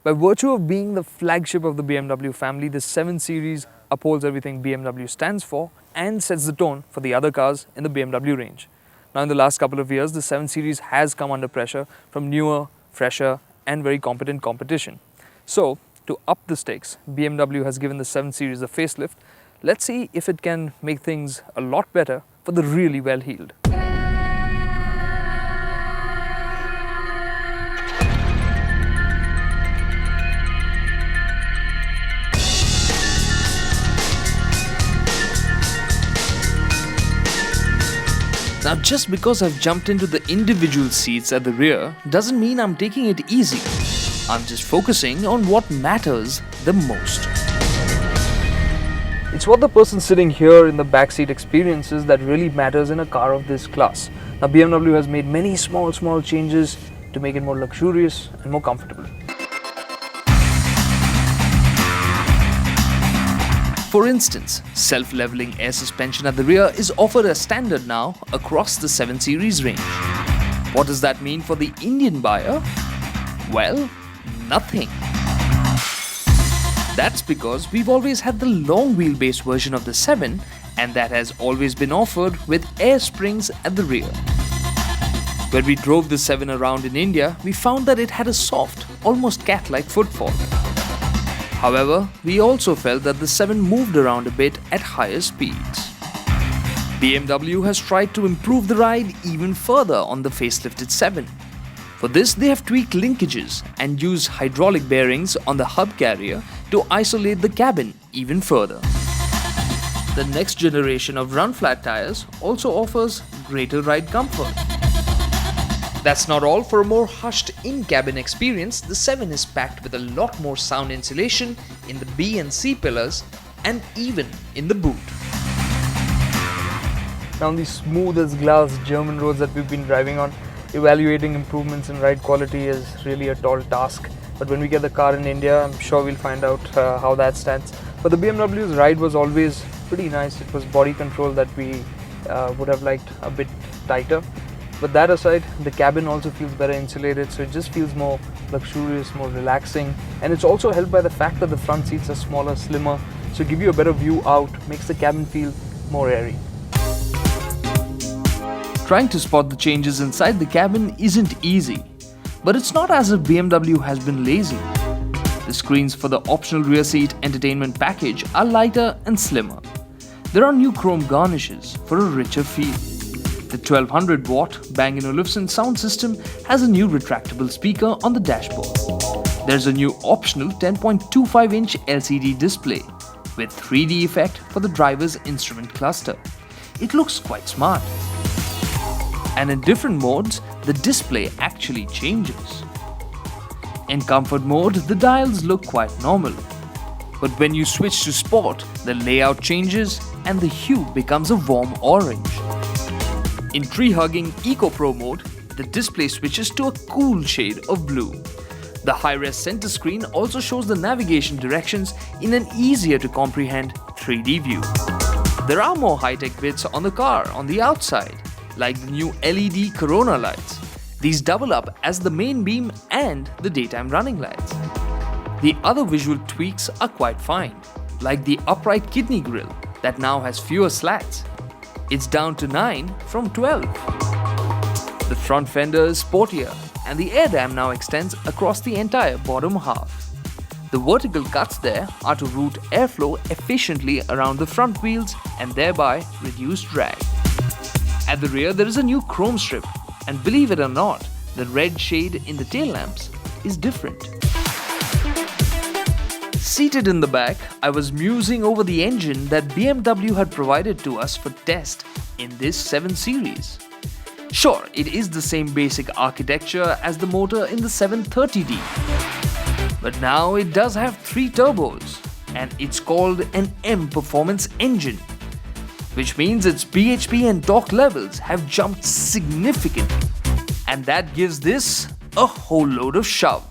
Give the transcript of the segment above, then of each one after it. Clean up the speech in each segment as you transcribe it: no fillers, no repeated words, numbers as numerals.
By virtue of being the flagship of the BMW family, the 7 Series upholds everything BMW stands for and sets the tone for the other cars in the BMW range. Now, in the last couple of years, the 7 Series has come under pressure from newer, fresher and very competent competition. So, to up the stakes, BMW has given the 7 Series a facelift. Let's see if it can make things a lot better for the really well-heeled. Now, just because I've jumped into the individual seats at the rear doesn't mean I'm taking it easy. I'm just focusing on what matters the most. It's what the person sitting here in the backseat experiences that really matters in a car of this class. Now, BMW has made many small changes to make it more luxurious and more comfortable. For instance, self-leveling air suspension at the rear is offered as standard now across the 7 Series range. What does that mean for the Indian buyer? Well, nothing. That's because we've always had the long wheelbase version of the 7, and that has always been offered with air springs at the rear. When we drove the 7 around in India, we found that it had a soft, almost cat-like footfall. However, we also felt that the 7 moved around a bit at higher speeds. BMW has tried to improve the ride even further on the facelifted 7. For this, they have tweaked linkages and used hydraulic bearings on the hub carrier to isolate the cabin even further. The next generation of run-flat tires also offers greater ride comfort. That's not all. For a more hushed in-cabin experience, the 7 is packed with a lot more sound insulation in the B and C pillars and even in the boot. Now, on these smooth as glass German roads that we've been driving on, evaluating improvements in ride quality is really a tall task. But when we get the car in India, I'm sure we'll find out how that stands. But the BMW's ride was always pretty nice. It was body control that we would have liked a bit tighter. But that aside, the cabin also feels better insulated, so it just feels more luxurious, more relaxing. And it's also helped by the fact that the front seats are smaller, slimmer, so give you a better view out, makes the cabin feel more airy. Trying to spot the changes inside the cabin isn't easy, but it's not as if BMW has been lazy. The screens for the optional rear seat entertainment package are lighter and slimmer. There are new chrome garnishes for a richer feel. The 1200-watt Bang & Olufsen sound system has a new retractable speaker on the dashboard. There's a new optional 10.25-inch LCD display with 3D effect for the driver's instrument cluster. It looks quite smart. And in different modes, the display actually changes. In comfort mode, the dials look quite normal. But when you switch to sport, the layout changes and the hue becomes a warm orange. In tree-hugging Eco Pro mode, the display switches to a cool shade of blue. The high-res center screen also shows the navigation directions in an easier-to-comprehend 3D view. There are more high-tech bits on the car on the outside, like the new LED Corona lights. These double up as the main beam and the daytime running lights. The other visual tweaks are quite fine, like the upright kidney grille that now has fewer slats. It's down to 9 from 12. The front fender is sportier and the air dam now extends across the entire bottom half. The vertical cuts there are to route airflow efficiently around the front wheels and thereby reduce drag. At the rear, there is a new chrome strip, and believe it or not, the red shade in the tail lamps is different. Seated in the back, I was musing over the engine that BMW had provided to us for test in this 7 Series. Sure, it is the same basic architecture as the motor in the 730D. But now it does have 3 turbos, and it's called an M Performance engine, which means its bhp and torque levels have jumped significantly. And that gives this a whole load of shove.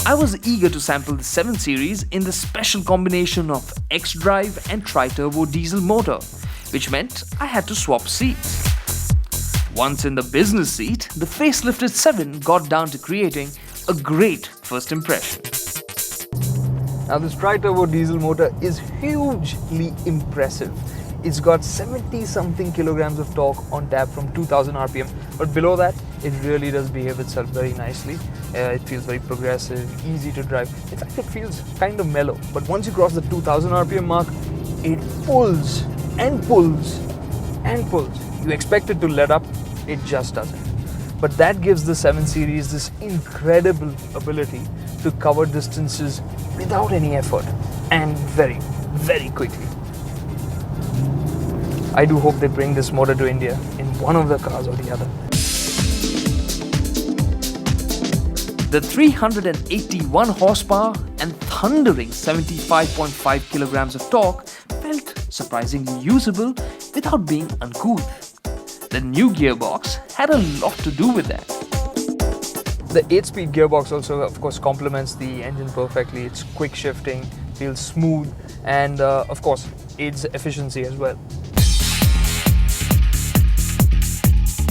I was eager to sample the 7 Series in the special combination of Xdrive and tri-turbo diesel motor, which meant I had to swap seats. Once in the business seat, the facelifted 7 got down to creating a great first impression. Now this tri-turbo diesel motor is hugely impressive. It's got 70 something kilograms of torque on tap from 2000 RPM, but below that it really does behave itself very nicely. It feels very progressive, easy to drive. In fact, it feels kind of mellow, but once you cross the 2000 RPM mark, it pulls and pulls and pulls. You expect it to let up, it just doesn't. But that gives the 7 Series this incredible ability to cover distances without any effort and very, very quickly. I do hope they bring this motor to India in one of the cars or the other. The 381 horsepower and thundering 75.5 kilograms of torque felt surprisingly usable without being uncouth. The new gearbox had a lot to do with that. The 8-speed gearbox also, of course, complements the engine perfectly. It's quick shifting, feels smooth, and of course, aids efficiency as well.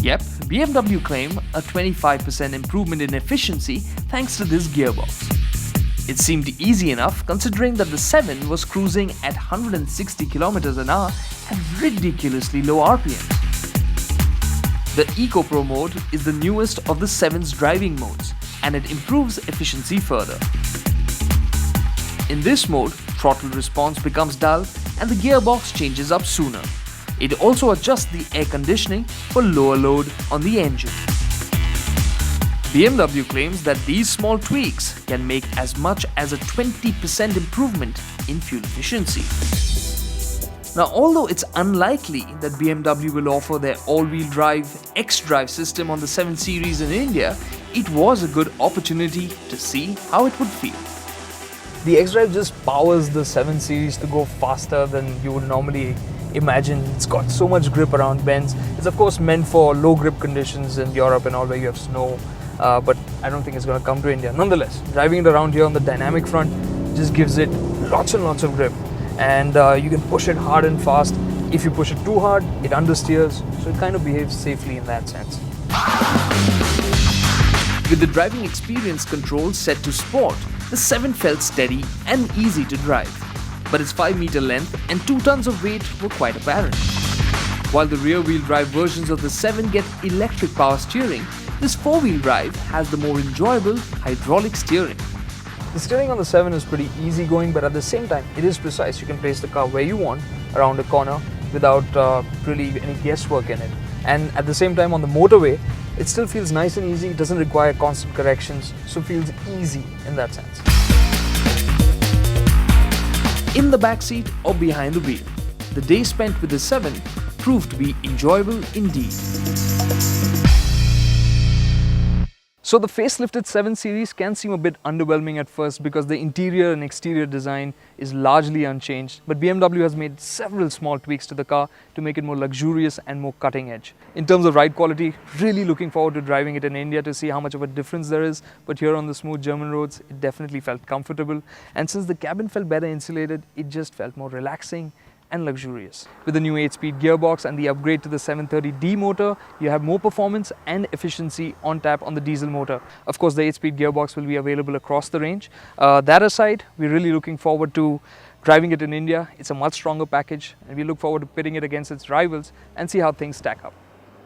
Yep, BMW claim a 25% improvement in efficiency thanks to this gearbox. It seemed easy enough considering that the 7 was cruising at 160 km an hour at ridiculously low RPM. The Eco Pro mode is the newest of the 7's driving modes, and it improves efficiency further. In this mode, throttle response becomes dull and the gearbox changes up sooner. It also adjusts the air conditioning for lower load on the engine. BMW claims that these small tweaks can make as much as a 20% improvement in fuel efficiency. Now, although it's unlikely that BMW will offer their all-wheel drive Xdrive system on the 7 Series in India, it was a good opportunity to see how it would feel. The Xdrive just powers the 7 Series to go faster than you would normally imagine. It's got so much grip around bends. It's of course meant for low grip conditions in Europe and all where you have snow, but I don't think it's going to come to India. Nonetheless, driving it around here on the dynamic front just gives it lots and lots of grip. And you can push it hard and fast. If you push it too hard, it understeers, so it kind of behaves safely in that sense. With the driving experience controls set to sport, the 7 felt steady and easy to drive. But its 5-meter length and 2 tons of weight were quite apparent. While the rear-wheel drive versions of the 7 get electric power steering, this 4-wheel drive has the more enjoyable hydraulic steering. The steering on the 7 is pretty easygoing, but at the same time, it is precise. You can place the car where you want around a corner without really any guesswork in it. And at the same time, on the motorway, it still feels nice and easy. It doesn't require constant corrections, so feels easy in that sense. In the backseat or behind the wheel, the day spent with the 7 proved to be enjoyable indeed. So the facelifted 7 Series can seem a bit underwhelming at first because the interior and exterior design is largely unchanged, but BMW has made several small tweaks to the car to make it more luxurious and more cutting edge. In terms of ride quality, really looking forward to driving it in India to see how much of a difference there is, but here on the smooth German roads, it definitely felt comfortable, and since the cabin felt better insulated, it just felt more relaxing and luxurious. With the new 8-speed gearbox and the upgrade to the 730D motor, you have more performance and efficiency on tap on the diesel motor. Of course, the 8-speed gearbox will be available across the range. That aside, we're really looking forward to driving it in India. It's a much stronger package, and we look forward to pitting it against its rivals and see how things stack up.